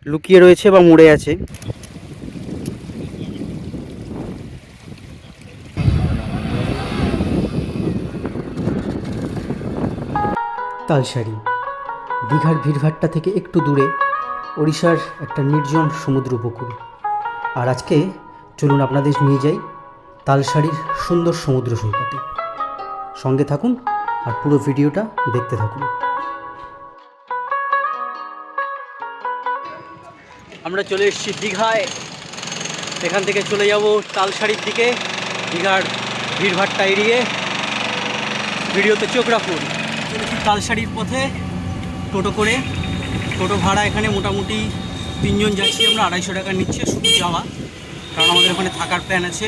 লুকিয়ে রয়েছে বা মুড়ে আছে। তালসারি দীঘার ভিড়ভাট্টা থেকে একটু দূরে, ওড়িশার একটা নির্জন সমুদ্র উপকূল। আর আজকে চলুন আপনাদের নিয়ে যাই তালসারির সুন্দর সমুদ্র সৈকতে। সঙ্গে থাকুন আর পুরো ভিডিওটা দেখতে থাকুন। আমরা চলে এসেছি দীঘায়। এখান থেকে চলে যাব তালসারির দিকে, দীঘার ভিড়ভাট্টা এড়িয়ে। ভিডিওতে চোখ রাখুন। চলেছি তালসারির পথে টোটো করে। টোটো ভাড়া এখানে মোটামুটি 3 জন যাচ্ছি আমরা, 250 টাকা নিচ্ছে শুধু যাওয়া, কারণ আমাদের ওখানে থাকার প্ল্যান আছে।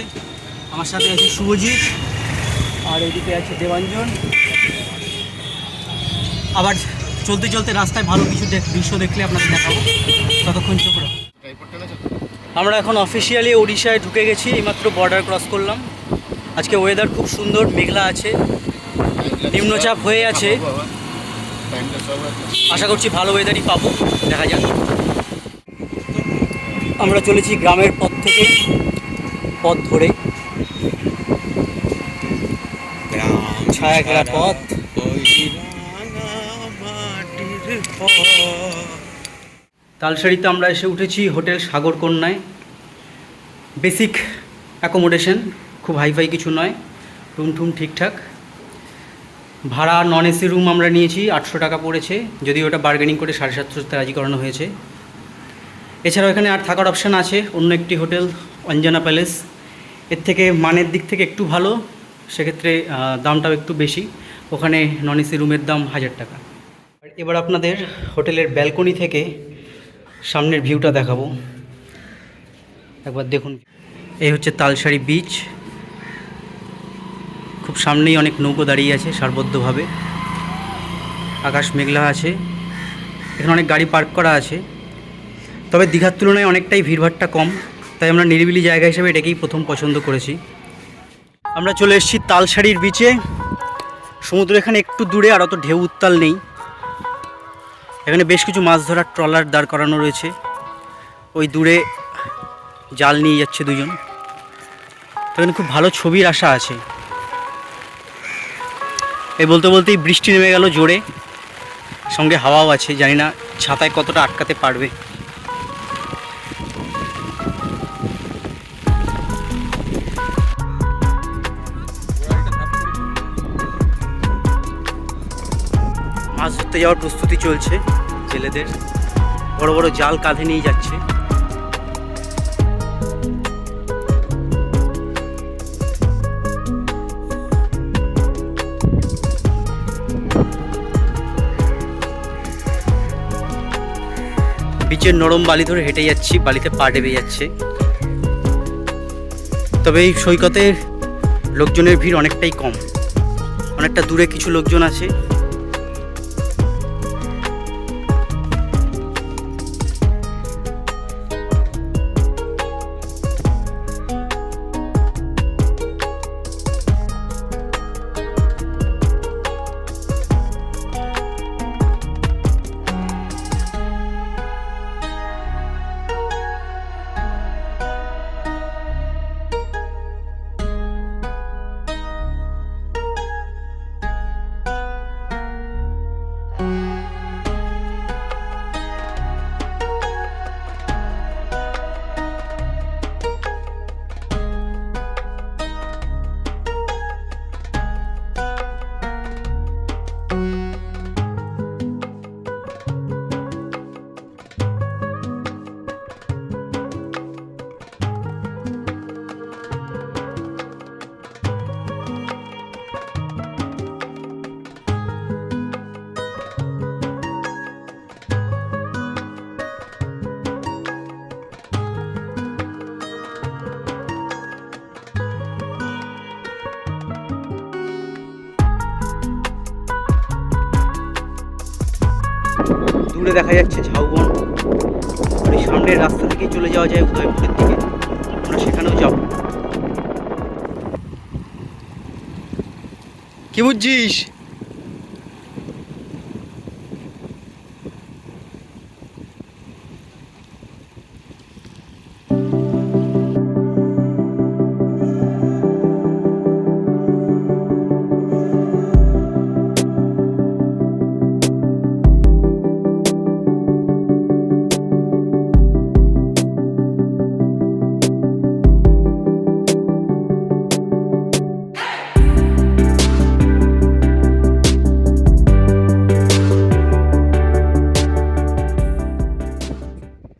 আমার সাথে আছে শুভজিৎ, আর এদিকে আছে দেবাঞ্জন। আবার চলতে চলতে রাস্তায় ভালো কিছু দৃশ্য দেখলে আপনাদের দেখাবো, ততক্ষণ চোখ রাখুন। আমরা এখন অফিসিয়ালি ওড়িশায় ঢুকে গেছি, এইমাত্র বর্ডার ক্রস করলাম। আজকে ওয়েদার খুব সুন্দর, মেঘলা আছে, নিম্নচাপ হয়ে আছে। আশা করছি ভালো ওয়েদারই পাবো, দেখা যাক। আমরা চলেছি গ্রামের পথ থেকে, পথ ধরে ছায়া ঘেরা পথ। তালসারিতে আমরা এসে উঠেছি হোটেল সাগরকন্যায়। বেসিক অ্যাকোমোডেশন, খুব হাইফাই কিছু নয়, রুম টুম ঠিকঠাক। ভাড়া নন এসি রুম আমরা নিয়েছি, 800 টাকা পড়েছে, যদিও ওটা বার্গেনিং করে 750 রাজি করানো হয়েছে। এছাড়াও এখানে আর থাকার অপশান আছে অন্য একটি হোটেল, অঞ্জনা প্যালেস। এর থেকে মানের দিক থেকে একটু ভালো, সেক্ষেত্রে দামটাও একটু বেশি। ওখানে নন এসি রুমের দাম 1000 টাকা। এবার আপনাদের হোটেলের ব্যালকনি থেকে সামনের ভিউটা দেখাবো, একবার দেখুন। এই হচ্ছে তালসারি বিচ। খুব সামনেই অনেক নৌকো দাঁড়িয়ে আছে সারিবদ্ধভাবে। আকাশ মেঘলা আছে, এখানে অনেক গাড়ি পার্ক করা আছে। তবে দীঘার তুলনায় অনেকটাই ভিড়ভাট্টা কম, তাই আমরা নিরিবিলি জায়গা হিসেবে এটাকেই প্রথম পছন্দ করেছি। আমরা চলে এসেছি তালসারির বিচে। সমুদ্র এখানে একটু দূরে, আর অত ঢেউ উত্তাল নেই। এখানে বেশ কিছু মাছ ধরার ট্রলার দাঁড় করানো রয়েছে। ওই দূরে জাল নিয়ে যাচ্ছে দুজন। এখানে খুব ভালো ছবির আশা আছে। এই বলতে বলতেই বৃষ্টি নেমে গেল জোরে, সঙ্গে হাওয়াও আছে। জানি না ছাতায় কতটা আটকাতে পারবে। মাছ ধরতে যাওয়ার প্রস্তুতি চলছে জেলেদের, বড় বড় জাল কাঁধে নিয়ে যাচ্ছে। বিচের নরম বালি ধরে হেঁটে যাচ্ছি, বালিতে পা ডেবে যাচ্ছে। তবে এই সৈকতের লোকজনের ভিড় অনেকটাই কম, অনেকটা দূরে কিছু লোকজন আছে। দূরে দেখা যাচ্ছে ঝাউবন। এই সামনের রাস্তা থেকেই চলে যাওয়া যায় উদয়পুরের দিকে, আমরা সেখানেও যাব। কি বুঝছিস?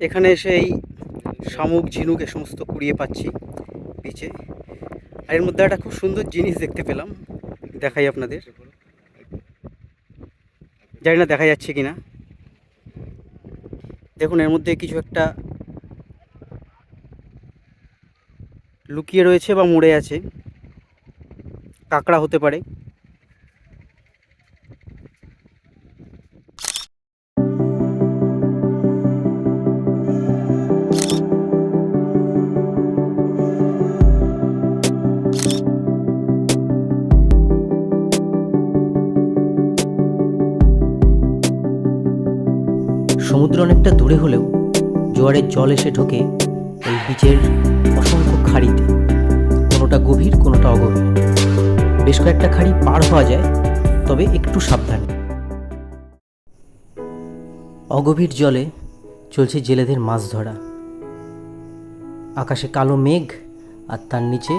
এখানে এসে এই শামুক ঝিনুক এ সমস্ত কুড়িয়ে পাচ্ছি বিচে। আর এর মধ্যে একটা খুব সুন্দর জিনিস দেখতে পেলাম, দেখাই আপনাদের। জানি না দেখা যাচ্ছে কিনা, দেখুন এর মধ্যে কিছু একটা লুকিয়ে রয়েছে বা মরে আছে, কাঁকড়া হতে পারে। সমুদ্র অনেকটা দূরে হলেও জোয়ারের জল এসে ঢোকে এই বিচের অসংখ্য খাড়িতে, কোনোটা গভীর কোনোটা অগভীর। বেশ কয়েকটা খাড়ি পার হওয়া যায়, তবে একটু সাবধানে। অগভীর জলে চলছে জেলেদের মাছ ধরা। আকাশে কালো মেঘ আর তার নিচে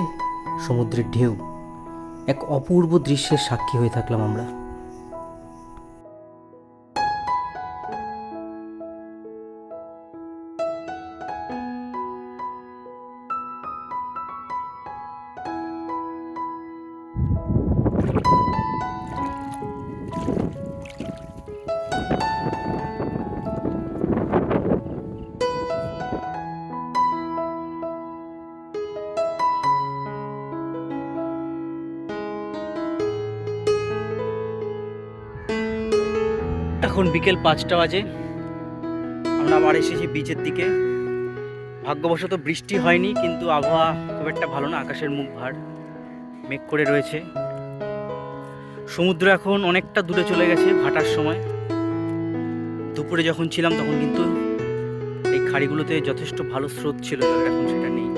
সমুদ্রের ঢেউ, এক অপূর্ব দৃশ্যের সাক্ষী হয়ে থাকলাম আমরা। এখন বিকেল 5টা বাজে, আমরা আবার এসেছি বিচের দিকে। ভাগ্যবশত বৃষ্টি হয়নি, কিন্তু আবহাওয়া খুব একটা ভালো না, আকাশের মুখ ভার, মেঘ করে রয়েছে। সমুদ্র এখন অনেকটা দূরে চলে গেছে ভাটার সময়। দুপুরে যখন ছিলাম তখন কিন্তু এই খাড়িগুলোতে যথেষ্ট ভালো স্রোত ছিল জলের, এখন সেটা নেই।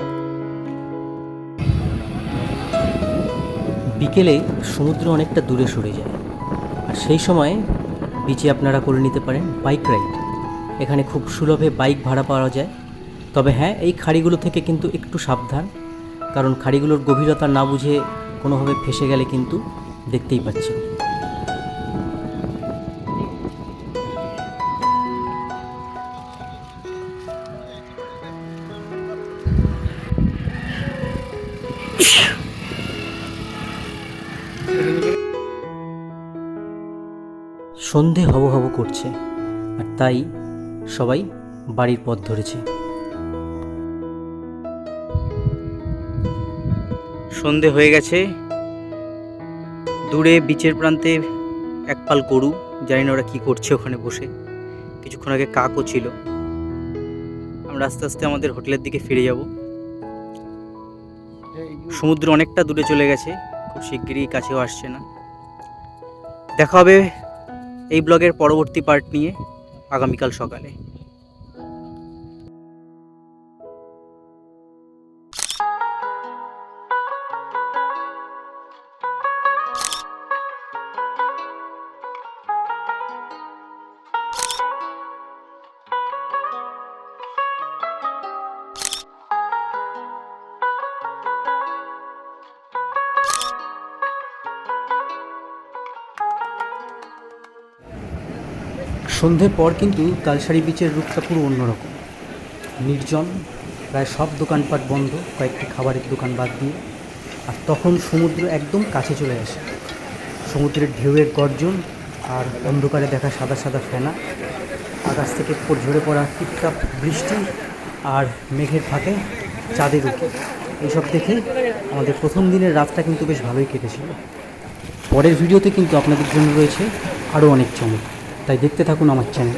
বিকেলে সমুদ্র অনেকটা দূরে সরে যায়, আর সেই সময় বিচে আপনারা করে নিতে পারেন বাইক রাইড। এখানে খুব সুলভে বাইক ভাড়া পাওয়া যায়। তবে হ্যাঁ, এই খাড়িগুলো থেকে কিন্তু একটু সাবধান, কারণ খাড়িগুলোর গভীরতা না বুঝে কোনোভাবে ফেসে গেলে কিন্তু দেখতেই পাচ্ছেন। সন্ধে হব হব করছে, আর তাই সবাই বাড়ির পথ ধরেছে। সন্ধে হয়ে গেছে, দূরে বিচের প্রান্তে এক পাল গরু, জানি না ওরা কী করছে ওখানে বসে। কিছুক্ষণ আগে কাকও ছিল। আমরা আস্তে আস্তে আমাদের হোটেলের দিকে ফিরে যাব। সমুদ্র অনেকটা দূরে চলে গেছে, খুব শিগগিরই কাছেও আসছে না। দেখা হবে এই ব্লগের পরবর্তী পার্ট নিয়ে আগামীকাল সকালে। সন্ধ্যের পর কিন্তু তালসারি বিচের রূপটা পুরো অন্যরকম। নির্জন, প্রায় সব দোকানপাট বন্ধ, কয়েকটি খাবারের দোকান বাদ দিয়ে। আর তখন সমুদ্র একদম কাছে চলে আসে। সমুদ্রের ঢেউয়ের গর্জন আর অন্ধকারে দেখা সাদা সাদা ফেনা, আকাশ থেকে ঝরে পড়া টিপটাপ বৃষ্টি আর মেঘের ফাঁকে চাঁদের উঁকি, এইসব দেখে আমাদের প্রথম দিনের রাতটা কিন্তু বেশ ভালোই কেটেছিল। পরের ভিডিওতে কিন্তু আপনাদের জন্য রয়েছে আরও অনেক চমক, তাই দেখতে থাকুন আমার চ্যানেল।